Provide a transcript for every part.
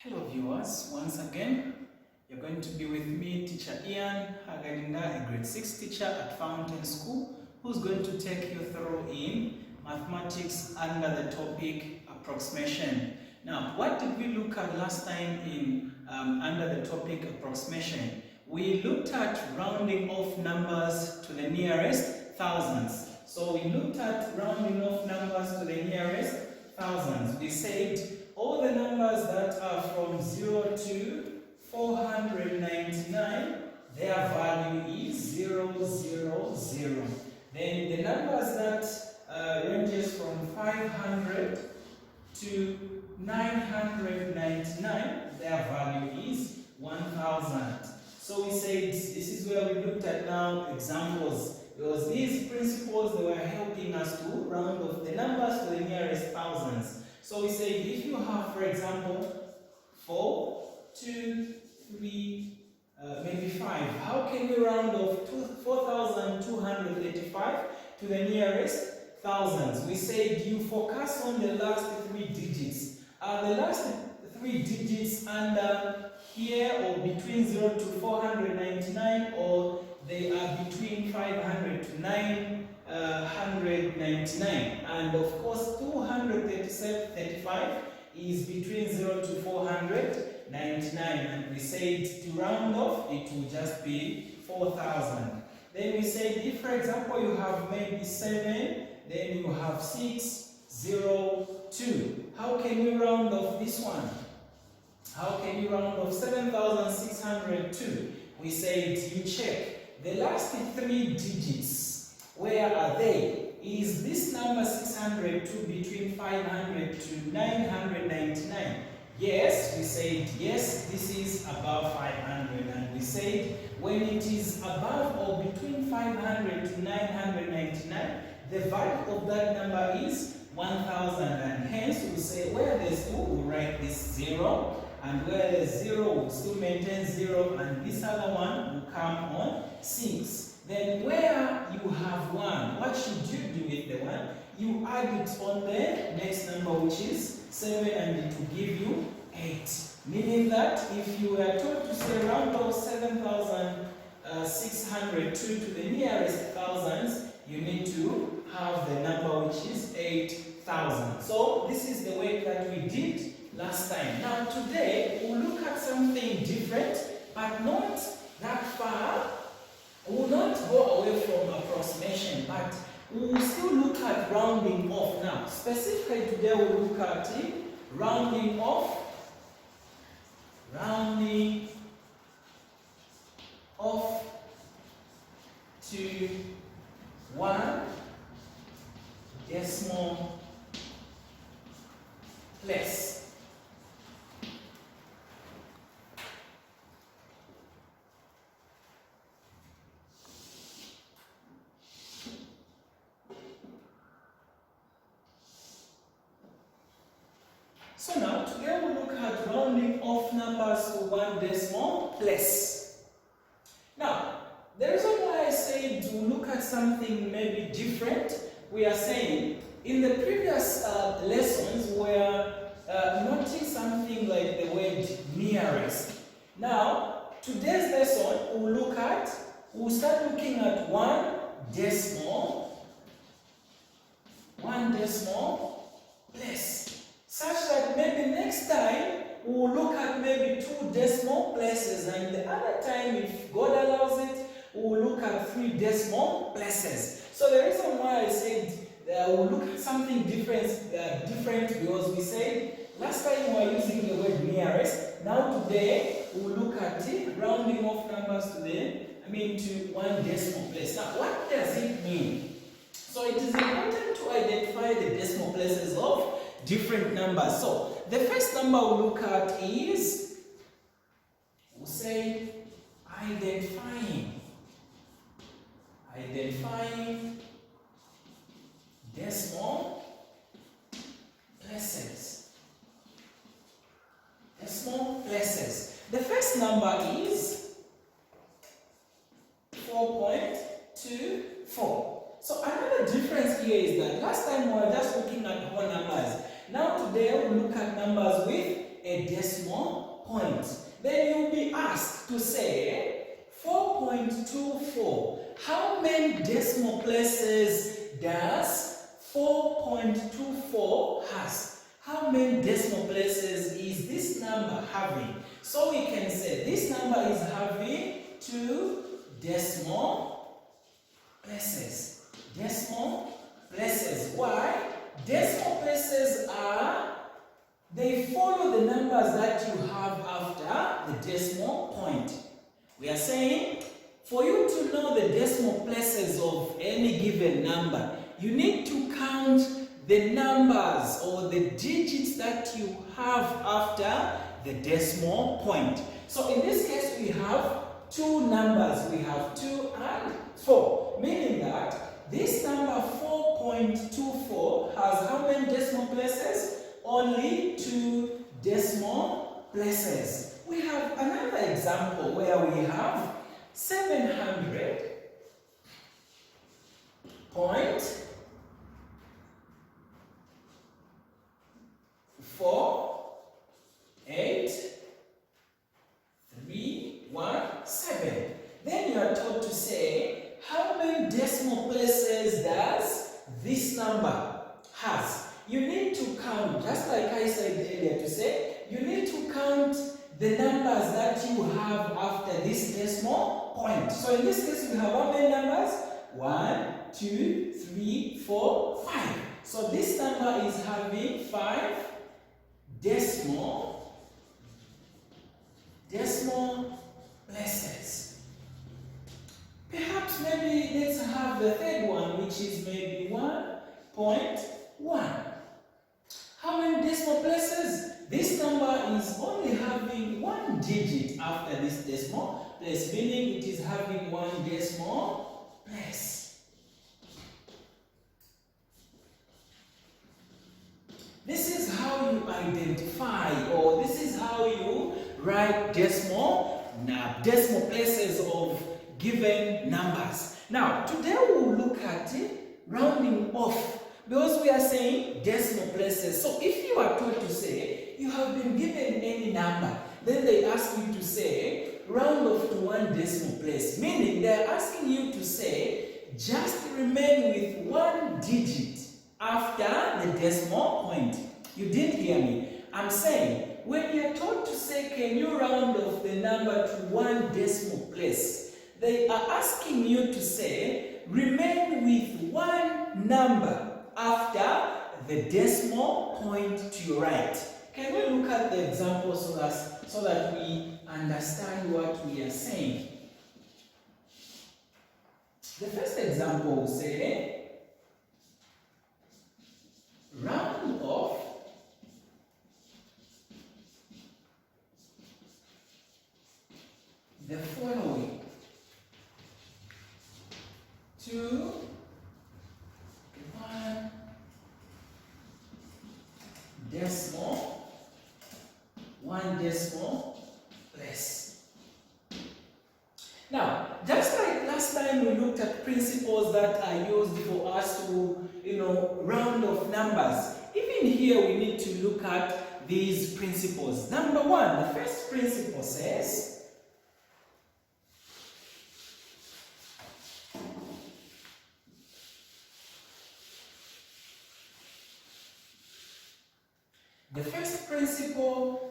Hello viewers, once again, you're going to be with me, Teacher Ian Hakalinda, a grade 6 teacher at Fountain School, who's going to take you through in mathematics under the topic approximation. Now, what did we look at last time in under the topic approximation? We looked at rounding off numbers to the nearest thousands. So we looked at rounding off numbers to the nearest thousands. We said all the numbers that are from 0 to 499, their value is 0, 0, 0. Then the numbers that ranges from 500 to 999, their value is 1000. So we said this is where we looked at now examples, because these principles, they were helping us to round off the numbers to the nearest thousands. So we say if you have, for example, 4, 2, 3, maybe 5, how can you round off 4,235 to the nearest thousands? We said you focus on the last 3 digits. Are the last 3 digits under here or between 0 to 499, or they are between 500 to 999? And of course 235 is between 0 to 499, and we said to round off it will just be 4,000. Then we said if, for example, you have maybe 7, then you have 6, 0, 2. How can you round off this one? How can you round off 7,602? We said you check the last 3 digits. Where are they? Is this number 602 between 500 to 999? Yes, we said yes, this is above 500. And we said when it is above or between 500 to 999, the value of that number is 1000. And hence we say where there's 2, we write this 0. And where there's 0, we'll still maintain 0. And this other one will come on 6. Then where you have 1, what should you do with the 1? You add it on the next number, which is 7, and it will give you 8. Meaning that if you were told to say round off 7,602 to the nearest thousands, you need to have the number which is 8,000. So this is the way that we did last time. Now today we'll look at something different, but not that far. We will not go away from approximation, but we will still look at rounding off now. Specifically today we'll look at rounding off to 1 decimal place. So now, today we'll look at rounding off numbers to 1 decimal place. Now, the reason why I said to look at something maybe different, we are saying in the previous lessons we were noting something like the word nearest. Now, today's lesson we'll start looking at 1 decimal place. Such that maybe next time we will look at maybe 2 decimal places, and the other time, if God allows it, we will look at 3 decimal places. So the reason why I said we'll look at something different because we said last time we were using the word nearest. Now today we will look at rounding off numbers to 1 decimal place. Now what does it mean? So it is important to identify the decimal places of different numbers. So the first number we'll look at is, we'll say identifying decimal places. The first number is 4.24. So another difference here is that last time we were just looking at whole numbers. Now today we'll look at numbers with a decimal point. Then you'll be asked to say 4.24. How many decimal places does 4.24 has? How many decimal places is this number having? So we can say this number is having 2 decimal places. Decimal places. Why? Decimal places they follow the numbers that you have after the decimal point. We are saying, for you to know the decimal places of any given number, you need to count the numbers or the digits that you have after the decimal point. So in this case, we have 2 numbers. We have 2 and 4, meaning that this number 4.24 has how many decimal places? Only 2 decimal places. We have another example where we have 700.48317. Then you are told to say how many decimal places does this number has. You need to count, just like I said earlier, to say you need to count the numbers that you have after this decimal point. So in this case, we have how many numbers? 1, 2, 3, 4, 5. So this number is having 5 decimal places. Perhaps maybe let's have the third one, which is maybe 1.1. How many decimal places? This number is only having 1 digit after this decimal place, meaning it is having 1 decimal place. This is how you identify, or this is how you write decimal places of given numbers. Now, today we will look at rounding off, because we are saying decimal places. So if you are told to say you have been given any number, then they ask you to say round off to 1 decimal place, meaning they are asking you to say just remain with 1 digit after the decimal point. You didn't hear me. I'm saying when you are told to say can you round off the number to 1 decimal place, they are asking you to say remain with 1 number after the decimal point to your right. Can we look at the example so that we understand what we are saying? The first example will say round off the following to 1 decimal place. Now, just like last time we looked at principles that are used for us to, round off numbers. Even here we need to look at these principles. Number 1, the first principle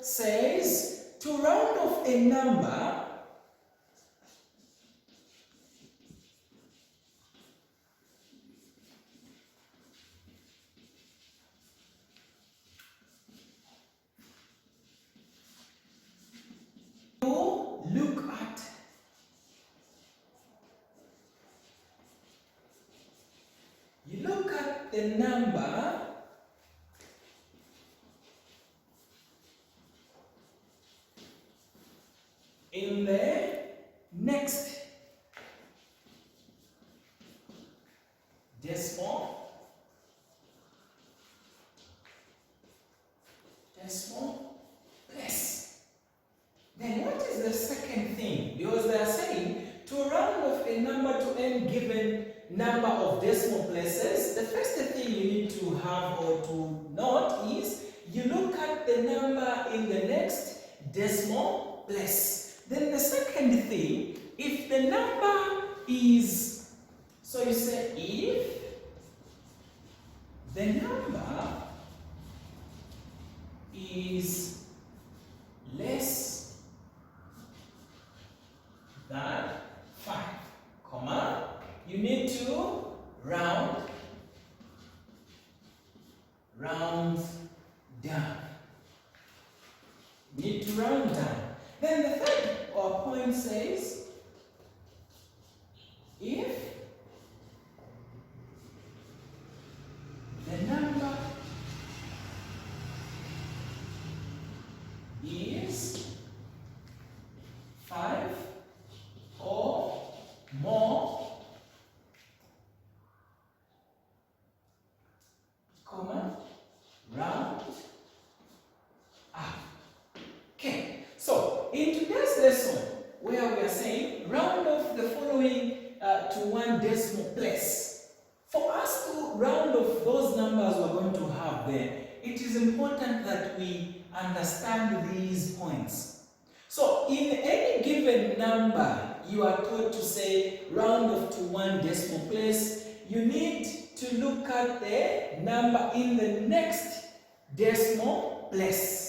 says to round off a number you look at the number in the next decimal place. Then what is the second thing? Because they are saying to round off a number to any given number of decimal places, the first thing you need to have or to note is you look at the number in the next decimal place. Then the second thing, if the number is, so you say if the number is less than 5, comma, you need to round down. You need to round down. Then the third point says, if the number is 5 or more, comma, round up. Okay, so in today's lesson, where we are saying round off the following to one decimal place, for us to round off those numbers we're going to have there, it is important that we understand these points. So in any given number, you are taught to say round off to one decimal place, you need to look at the number in the next decimal place.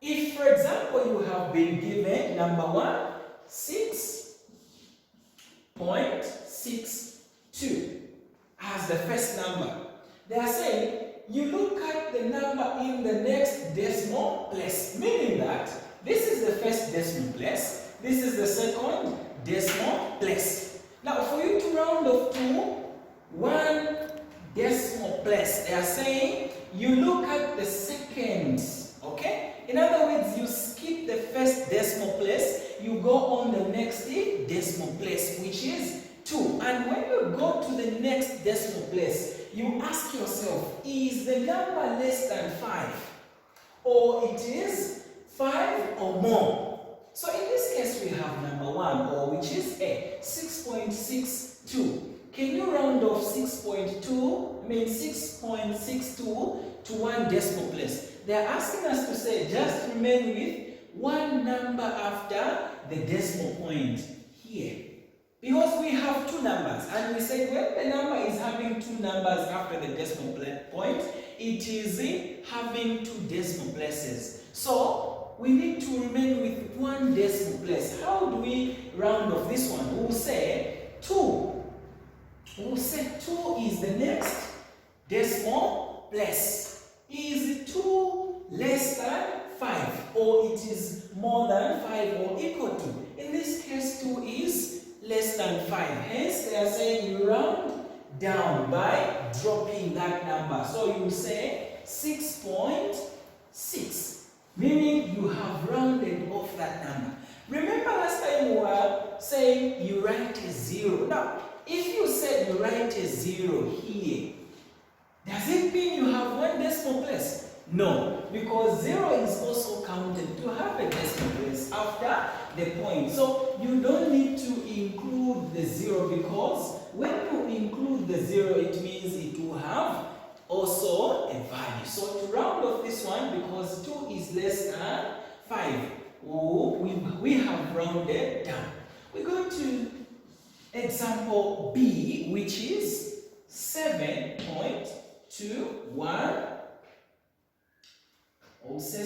If, for example, you have been given number 1, 6.62 as the first number, they are saying you look at the number in the next decimal place, meaning that this is the first decimal place, this is the second decimal place. Now, for you to round off to one decimal place, they are saying you look at the second, okay? In other words, you skip the first decimal place, you go on the next decimal place, which is 2. And when you go to the next decimal place, you ask yourself, is the number less than 5? Or it is 5 or more? So in this case, we have number 1, or which is A, 6.62. Can you round off 6.62 to one decimal place? They are asking us to say, just remain with one number after the decimal point here. Because we have two numbers, and we say when the number is having two numbers after the decimal point, it is having two decimal places. So we need to remain with one decimal place. How do we round off this one? We'll say 2. We'll say 2 is the next decimal place. Is 2 less than 5, or it is more than 5 or equal to? In this case, 2 is less than 5. Hence, they are saying you round down by dropping that number. So you say 6.6, meaning you have rounded off that number. Remember last time we were saying you write a 0. Now, if you said you write a 0 here, does it mean you have one decimal place? No, because 0 is also counted to have a decimal place after the point. So you don't need to include the 0, because when you include the 0, it means it will have also a value. So to round off this one, because 2 is less than 5, we have rounded down. We go to example B, which is 7.21. We'll say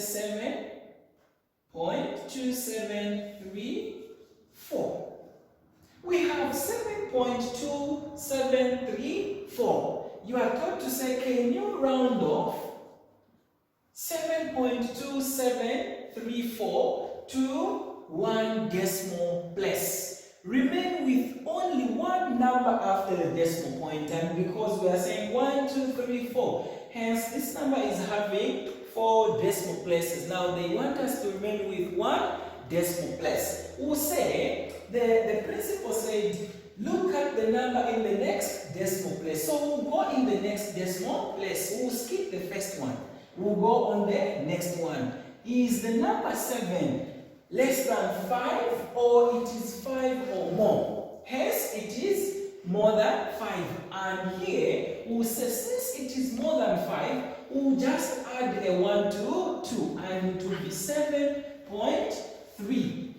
7.2734. We have 7.274. You are taught to say, can you round off 7.2734 to one decimal place? Remain with only one number after the decimal point, and because we are saying 1, 2, 3, 4, hence this number is having 4 decimal places. Now they want us to remain with one decimal place. We'll say, the principal said, look at the number in the next decimal place. So we'll go in the next decimal place. We'll skip the first one. We'll go on the next one. Is the number 7 less than 5, or it is 5 or more? Hence, it is more than 5. And here, we'll say, since it is more than 5, we'll just add a 1 to 2 and it will be 7.3.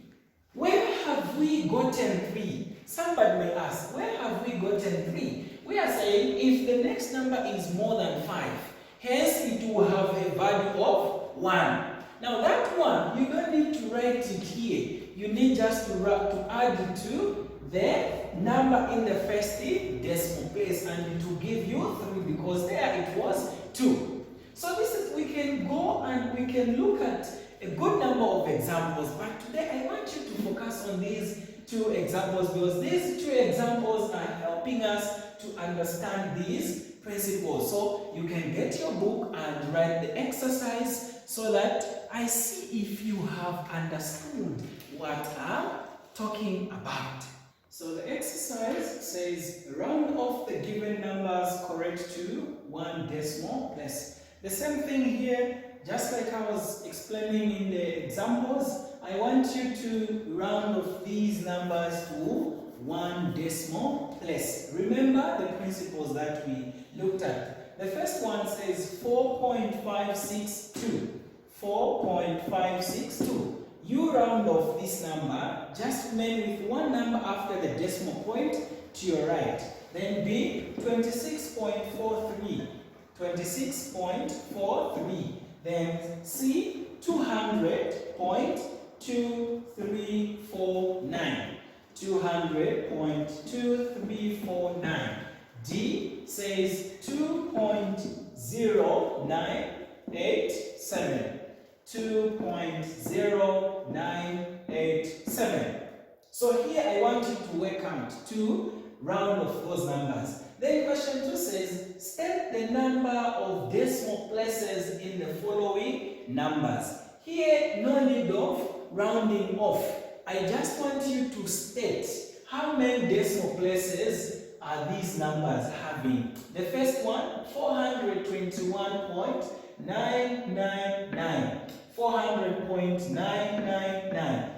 Where have we gotten 3? Somebody may ask, where have we gotten 3? We are saying if the next number is more than 5, hence it will have a value of 1. Now that one, you don't need to write it here. You need just to add it to the number in the first decimal place and it will give you 3 because there it was 2. So this is, we can go and we can look at a good number of examples, but today I want you to focus on these 2 examples because these 2 examples are helping us to understand these principles. So you can get your book and write the exercise so that I see if you have understood what I'm talking about. So the exercise says round off the given numbers correct to 1 decimal place. The same thing here, just like I was explaining in the examples, I want you to round off these numbers to 1 decimal place. Remember the principles that we looked at. The first one says 4.562. 4.562. You round off this number, just remain with one number after the decimal point to your right. Then B, 26.43. 26.43. Then C, 200.2349. 200.2349. D says 2.0987. 2.0987. So here I want you to work out to round off those numbers. Then question 2 says, state the number of decimal places in the following numbers. Here, no need of rounding off. I just want you to state how many decimal places are these numbers having. The first one, 421.999. 400.999.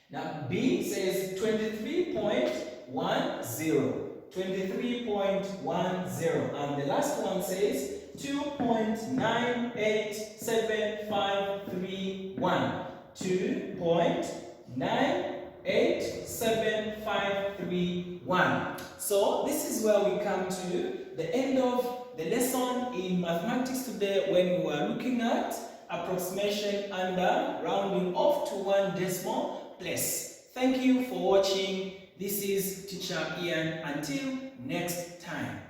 Now B says 23.10. 23.10. And the last one says 2.987531. 2.98751. So this is where we come to the end of the lesson in mathematics today, when we were looking at approximation and rounding off to 1 decimal place. Thank you for watching. This is Teacher Ian. Until next time.